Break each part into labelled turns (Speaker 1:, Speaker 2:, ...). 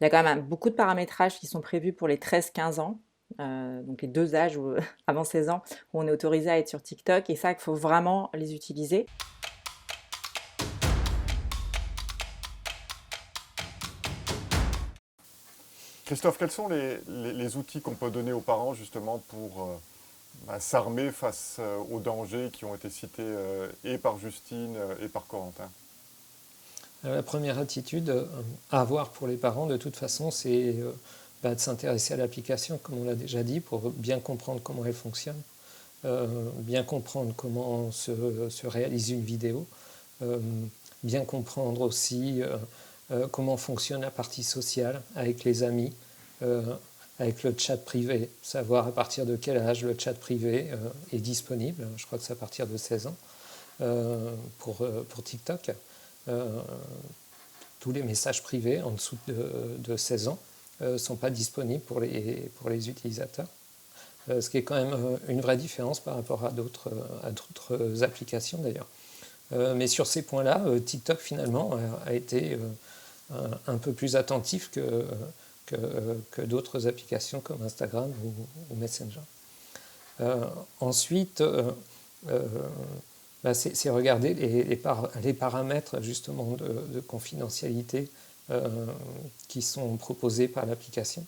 Speaker 1: Il y a quand même beaucoup de paramétrages qui sont prévus pour les 13-15 ans, donc les deux âges avant 16 ans où on est autorisé à être sur TikTok, et ça, il faut vraiment les utiliser.
Speaker 2: Christophe, quels sont les outils qu'on peut donner aux parents justement pour s'armer face aux dangers qui ont été cités et par Justine et par Corentin?
Speaker 3: La première attitude à avoir pour les parents, de toute façon, c'est de s'intéresser à l'application, comme on l'a déjà dit, pour bien comprendre comment elle fonctionne, bien comprendre comment se réalise une vidéo, euh, bien comprendre aussi comment fonctionne la partie sociale avec les amis, euh, avec le chat privé, savoir à partir de quel âge le chat privé est disponible. Je crois que c'est à partir de 16 ans pour TikTok. Euh, Tous les messages privés en dessous de 16 ans ne sont pas disponibles pour les utilisateurs. Ce qui est quand même une vraie différence par rapport à d'autres applications d'ailleurs. Mais sur ces points-là, TikTok finalement a été un peu plus attentif que d'autres applications comme Instagram ou Messenger. Ensuite, c'est regarder les paramètres justement de confidentialité qui sont proposés par l'application,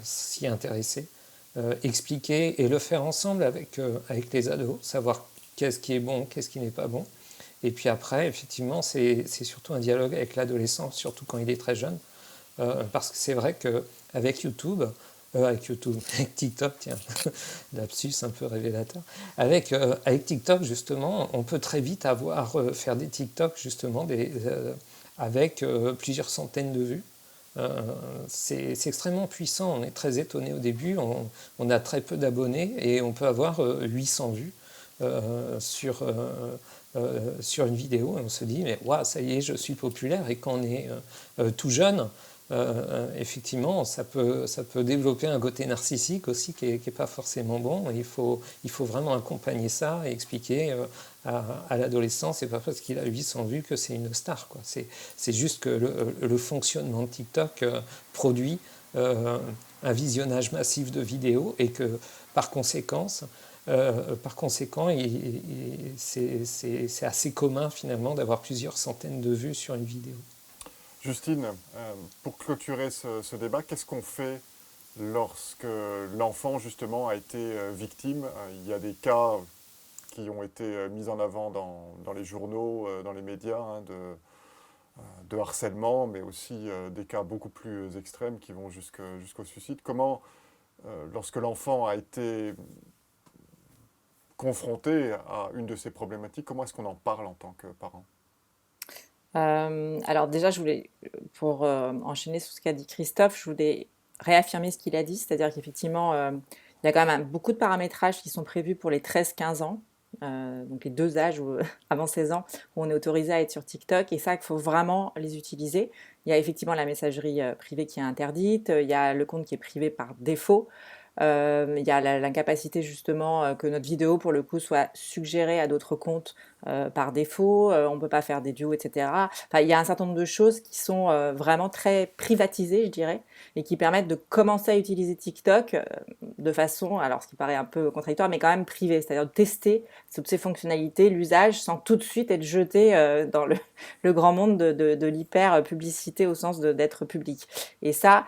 Speaker 3: s'y intéresser, expliquer et le faire ensemble avec les ados, savoir qu'est-ce qui est bon, qu'est-ce qui n'est pas bon. Et puis après, effectivement, c'est surtout un dialogue avec l'adolescent, surtout quand il est très jeune, parce que c'est vrai qu'avec YouTube, avec TikTok, tiens, lapsus un peu révélateur. Avec TikTok, justement, on peut très vite faire des TikTok, justement, avec plusieurs centaines de vues. C'est extrêmement puissant, on est très étonné au début, on a très peu d'abonnés et on peut avoir 800 vues sur une vidéo et on se dit mais waouh, ça y est, je suis populaire. Et quand on est tout jeune, effectivement, ça peut développer un côté narcissique aussi qui est pas forcément bon. Il faut vraiment accompagner ça et expliquer à l'adolescent, c'est pas parce qu'il a 800 vues que c'est une star, quoi. C'est juste que le fonctionnement de TikTok produit un visionnage massif de vidéos et que par conséquent, c'est assez commun finalement d'avoir plusieurs centaines de vues sur une vidéo.
Speaker 2: Justine, pour clôturer ce débat, qu'est-ce qu'on fait lorsque l'enfant justement a été victime? Il y a des cas qui ont été mis en avant dans les journaux, dans les médias, hein, de harcèlement, mais aussi des cas beaucoup plus extrêmes qui vont jusqu'au suicide. Comment, lorsque l'enfant a été confronté à une de ces problématiques, comment est-ce qu'on en parle en tant que parent?
Speaker 1: Alors déjà, pour enchaîner sur ce qu'a dit Christophe, je voulais réaffirmer ce qu'il a dit, c'est-à-dire qu'effectivement, il y a quand même beaucoup de paramétrages qui sont prévus pour les 13-15 ans, donc les deux âges avant 16 ans, où on est autorisé à être sur TikTok, et ça, il faut vraiment les utiliser. Il y a effectivement la messagerie privée qui est interdite, il y a le compte qui est privé par défaut. Il y a l'incapacité justement que notre vidéo pour le coup soit suggérée à d'autres comptes par défaut, on ne peut pas faire des duos, etc. Enfin, il y a un certain nombre de choses qui sont vraiment très privatisées, je dirais, et qui permettent de commencer à utiliser TikTok de façon, alors ce qui paraît un peu contradictoire, mais quand même privée, c'est-à-dire de tester toutes ces fonctionnalités, l'usage, sans tout de suite être jeté dans le grand monde de l'hyper-publicité au sens d'être public. Et ça,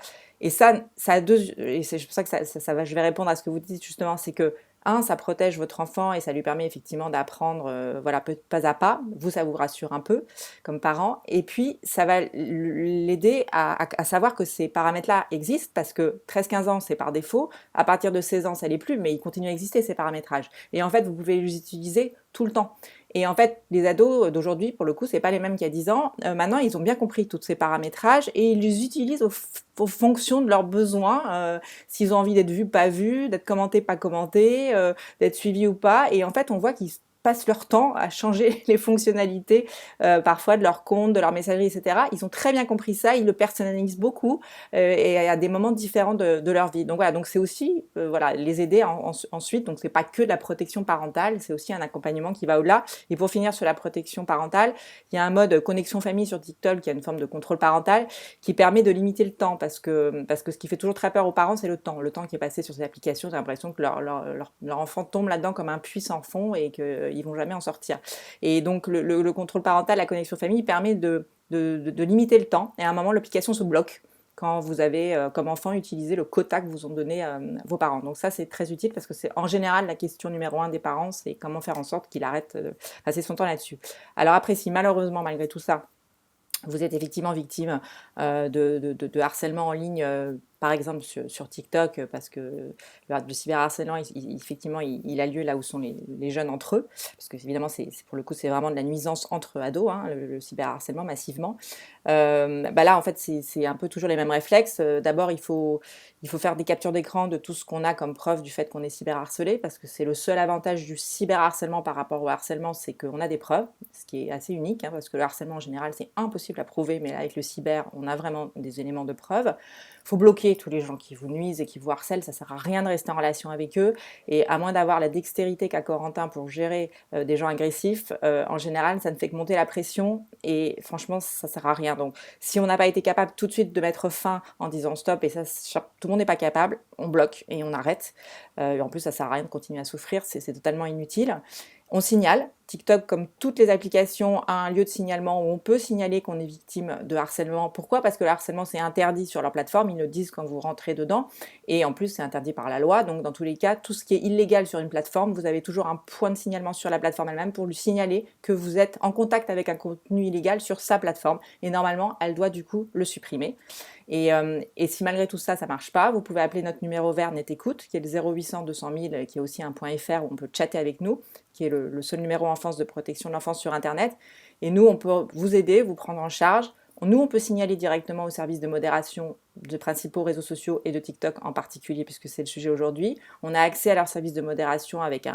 Speaker 1: ça a deux, et c'est pour ça que je vais répondre à ce que vous dites justement, c'est que ça protège votre enfant et ça lui permet effectivement d'apprendre, voilà, pas à pas. Vous, ça vous rassure un peu comme parent. Et puis, ça va l'aider à savoir que ces paramètres-là existent parce que 13-15 ans, c'est par défaut. À partir de 16 ans, ça l'est plus, mais ils continuent à exister, ces paramétrages. Et en fait, vous pouvez les utiliser tout le temps. Et en fait, les ados d'aujourd'hui, pour le coup, c'est pas les mêmes qu'il y a 10 ans. Maintenant, ils ont bien compris tous ces paramétrages et ils les utilisent aux fonctions de leurs besoins. S'ils ont envie d'être vus, pas vus, d'être commentés, pas commentés, d'être suivis ou pas. Et en fait, on voit qu'ils passent leur temps à changer les fonctionnalités parfois de leur compte, de leur messagerie, etc. Ils ont très bien compris ça, ils le personnalisent beaucoup et à des moments différents de leur vie. Donc voilà, donc c'est aussi voilà, les aider ensuite. Donc c'est pas que de la protection parentale, c'est aussi un accompagnement qui va au-delà. Et pour finir sur la protection parentale, il y a un mode connexion famille sur TikTok qui a une forme de contrôle parental qui permet de limiter le temps parce que ce qui fait toujours très peur aux parents, c'est le temps qui est passé sur ces applications. J'ai l'impression que leur enfant tombe là-dedans comme un puits sans fond et qu'ils vont jamais en sortir. Et donc le contrôle parental, la connexion famille permet de limiter le temps et à un moment l'application se bloque quand vous avez comme enfant utilisé le quota que vous ont donné vos parents. Donc ça c'est très utile parce que c'est en général la question numéro 1 des parents, c'est comment faire en sorte qu'il arrête de passer son temps là-dessus. Alors après si malheureusement malgré tout ça vous êtes effectivement victime de harcèlement en ligne, par exemple sur TikTok, parce que le cyberharcèlement, effectivement, il a lieu là où sont les jeunes entre eux, parce que évidemment, pour le coup, c'est vraiment de la nuisance entre ados, hein, le cyberharcèlement massivement. Là, en fait, c'est un peu toujours les mêmes réflexes. D'abord, il faut faire des captures d'écran de tout ce qu'on a comme preuve du fait qu'on est cyberharcelé, parce que c'est le seul avantage du cyberharcèlement par rapport au harcèlement, c'est qu'on a des preuves, ce qui est assez unique, hein, parce que le harcèlement en général, c'est impossible à prouver, mais là, avec le cyber, on a vraiment des éléments de preuve. Il faut bloquer tous les gens qui vous nuisent et qui vous harcèlent, ça sert à rien de rester en relation avec eux, et à moins d'avoir la dextérité qu'a Corentin pour gérer des gens agressifs, en général, ça ne fait que monter la pression, et franchement, ça sert à rien. Donc, si on n'a pas été capable tout de suite de mettre fin en disant stop, et ça, tout le monde n'est pas capable, on bloque et on arrête. En plus, ça sert à rien de continuer à souffrir, c'est totalement inutile. On signale. TikTok, comme toutes les applications, a un lieu de signalement où on peut signaler qu'on est victime de harcèlement. Pourquoi ? Parce que le harcèlement, c'est interdit sur leur plateforme. Ils le disent quand vous rentrez dedans. Et en plus, c'est interdit par la loi. Donc, dans tous les cas, tout ce qui est illégal sur une plateforme, vous avez toujours un point de signalement sur la plateforme elle-même pour lui signaler que vous êtes en contact avec un contenu illégal sur sa plateforme. Et normalement, elle doit du coup le supprimer. Et si malgré tout ça, ça marche pas, vous pouvez appeler notre numéro vert Net Écoute, qui est le 0800 200 000, qui est aussi un .fr où on peut chatter avec nous, qui est le seul numéro enfance de protection de l'enfance sur Internet. Et nous, on peut vous aider, vous prendre en charge. Nous, on peut signaler directement au service de modération de principaux réseaux sociaux et de TikTok en particulier, puisque c'est le sujet aujourd'hui. On a accès à leur service de modération avec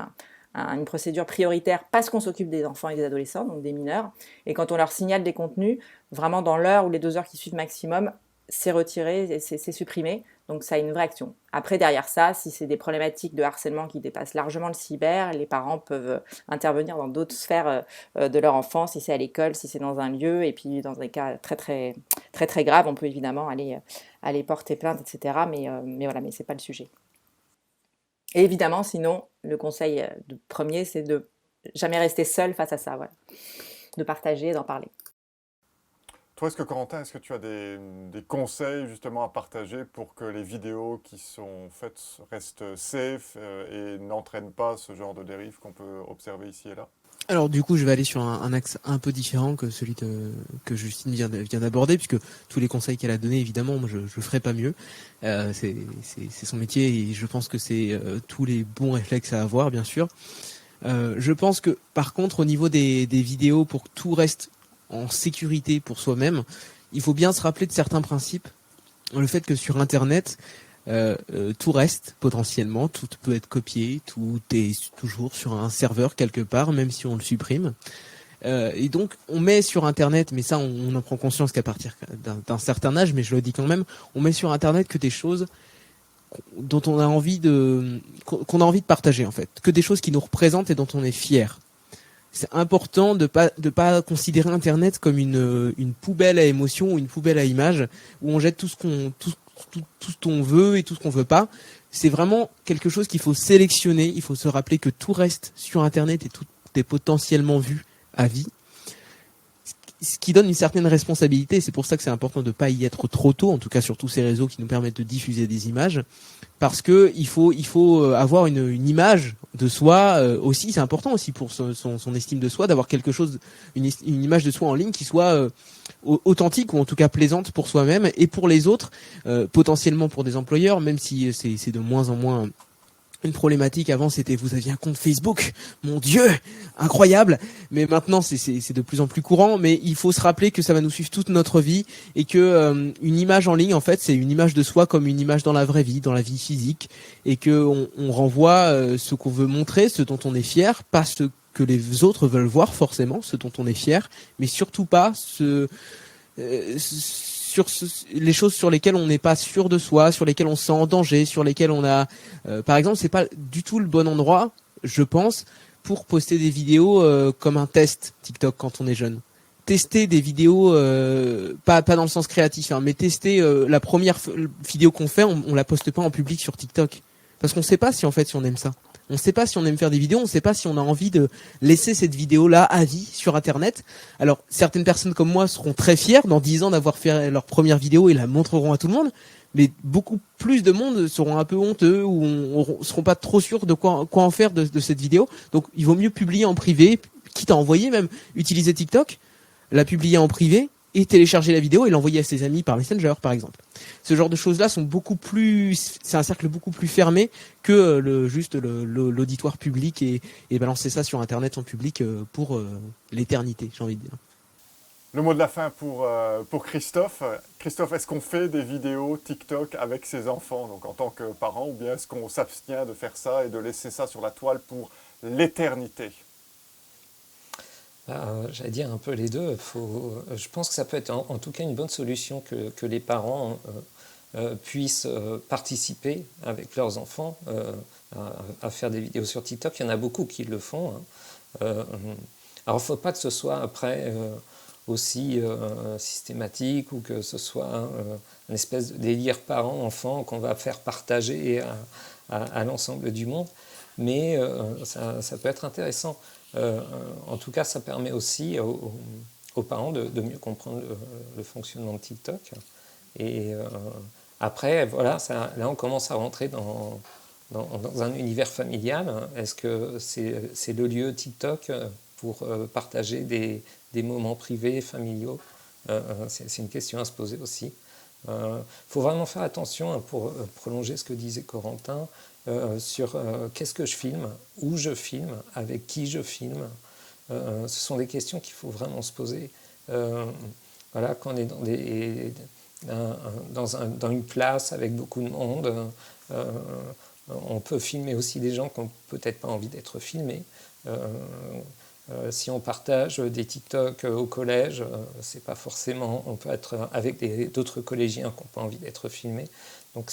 Speaker 1: une procédure prioritaire parce qu'on s'occupe des enfants et des adolescents, donc des mineurs. Et quand on leur signale des contenus, vraiment dans l'heure ou les 2 heures qui suivent maximum, c'est retiré, c'est supprimé, donc ça a une vraie action. Après, derrière ça, si c'est des problématiques de harcèlement qui dépassent largement le cyber, les parents peuvent intervenir dans d'autres sphères de leur enfant, si c'est à l'école, si c'est dans un lieu, et puis dans des cas très très très très graves, on peut évidemment aller porter plainte, etc. Mais voilà, mais c'est pas le sujet. Et évidemment, sinon, le conseil premier, c'est de jamais rester seul face à ça, voilà. De partager, d'en parler.
Speaker 2: Toi, Corentin, est-ce que tu as des conseils justement à partager pour que les vidéos qui sont faites restent safe et n'entraînent pas ce genre de dérive qu'on peut observer ici et là?
Speaker 4: Alors du coup, je vais aller sur un axe un peu différent que celui que Justine vient d'aborder, puisque tous les conseils qu'elle a donnés, évidemment, moi je ferai pas mieux. C'est son métier et je pense que c'est tous les bons réflexes à avoir, bien sûr. Je pense que par contre, au niveau des vidéos, pour que tout reste en sécurité pour soi-même, il faut bien se rappeler de certains principes. Le fait que sur Internet, tout reste potentiellement, tout peut être copié, tout est toujours sur un serveur quelque part, même si on le supprime. Et donc, on met sur Internet, mais ça, on en prend conscience qu'à partir d'un certain âge, mais je le dis quand même, on met sur Internet que des choses dont on a envie qu'on a envie de partager en fait, que des choses qui nous représentent et dont on est fier. C'est important de pas considérer Internet comme une poubelle à émotions ou une poubelle à images où on jette tout ce qu'on veut et tout ce qu'on veut pas. C'est vraiment quelque chose qu'il faut sélectionner. Il faut se rappeler que tout reste sur Internet et tout est potentiellement vu à vie. Ce qui donne une certaine responsabilité. C'est pour ça que c'est important de pas y être trop tôt, en tout cas sur tous ces réseaux qui nous permettent de diffuser des images, parce que il faut avoir une image de soi aussi. C'est important aussi pour son estime de soi d'avoir quelque chose, une image de soi en ligne qui soit authentique ou en tout cas plaisante pour soi-même et pour les autres, potentiellement pour des employeurs, même si c'est de moins en moins une problématique. Avant, c'était vous aviez un compte Facebook, mon Dieu, incroyable. Mais maintenant, c'est de plus en plus courant. Mais il faut se rappeler que ça va nous suivre toute notre vie et que une image en ligne, en fait, c'est une image de soi comme une image dans la vraie vie, dans la vie physique, et que on renvoie ce qu'on veut montrer, ce dont on est fier, pas ce que les autres veulent voir forcément, ce dont on est fier, mais surtout pas les choses sur lesquelles on n'est pas sûr de soi, sur lesquelles on se sent en danger, sur lesquelles on a, par exemple, c'est pas du tout le bon endroit, je pense, pour poster des vidéos comme un test TikTok quand on est jeune. Tester des vidéos, pas dans le sens créatif, hein, mais tester la première vidéo qu'on fait, on la poste pas en public sur TikTok, parce qu'on sait pas si en fait si on aime ça. On sait pas si on aime faire des vidéos, on sait pas si on a envie de laisser cette vidéo-là à vie sur Internet. Alors, certaines personnes comme moi seront très fiers dans 10 ans d'avoir fait leur première vidéo et la montreront à tout le monde. Mais beaucoup plus de monde seront un peu honteux ou seront pas trop sûrs de quoi en faire de cette vidéo. Donc, il vaut mieux publier en privé, quitte à envoyer même, utiliser TikTok, la publier en privé et télécharger la vidéo et l'envoyer à ses amis par Messenger, par exemple. Ce genre de choses-là sont c'est un cercle beaucoup plus fermé que l'auditoire public et balancer ça sur Internet en public pour l'éternité, j'ai envie de dire.
Speaker 2: Le mot de la fin pour Christophe. Christophe, est-ce qu'on fait des vidéos TikTok avec ses enfants, donc en tant que parent, ou bien est-ce qu'on s'abstient de faire ça et de laisser ça sur la toile pour l'éternité ?
Speaker 3: J'allais dire un peu les deux. Je pense que ça peut être en tout cas une bonne solution que les parents puissent participer avec leurs enfants à faire des vidéos sur TikTok. Il y en a beaucoup qui le font. Alors, il ne faut pas que ce soit après aussi systématique ou que ce soit une espèce de délire parent-enfant qu'on va faire partager à l'ensemble du monde. Mais ça peut être intéressant. En tout cas, ça permet aussi aux parents de mieux comprendre le fonctionnement de TikTok. Et après, voilà, là, on commence à rentrer dans un univers familial. Est-ce que c'est le lieu TikTok pour partager des moments privés, familiaux? C'est une question à se poser aussi. Faut vraiment faire attention pour prolonger ce que disait Corentin sur qu'est-ce que je filme, où je filme, avec qui je filme. Ce sont des questions qu'il faut vraiment se poser. Voilà, quand on est dans une place avec beaucoup de monde, on peut filmer aussi des gens qui n'ont peut-être pas envie d'être filmés. Si on partage des TikTok au collège, c'est pas forcément. On peut être avec d'autres collégiens qui n'ont pas envie d'être filmés. Donc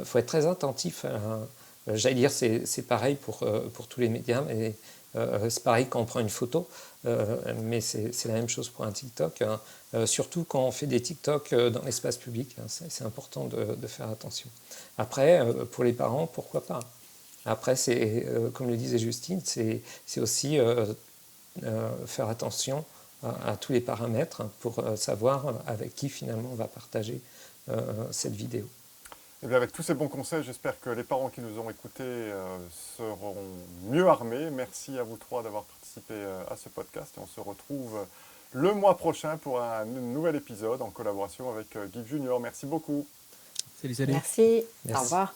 Speaker 3: faut être très attentif. J'allais dire c'est pareil pour tous les médias, mais c'est pareil quand on prend une photo, mais c'est la même chose pour un TikTok. Surtout quand on fait des TikTok dans l'espace public, c'est important de faire attention. Après, pour les parents, pourquoi pas? Après, comme le disait Justine, c'est aussi faire attention à tous les paramètres pour savoir avec qui finalement on va partager cette vidéo.
Speaker 2: Et bien avec tous ces bons conseils, j'espère que les parents qui nous ont écoutés seront mieux armés. Merci à vous trois d'avoir participé à ce podcast et on se retrouve le mois prochain pour un nouvel épisode en collaboration avec Geek Junior. Merci beaucoup.
Speaker 4: Salut.
Speaker 1: Merci.
Speaker 3: Merci.
Speaker 1: Au revoir.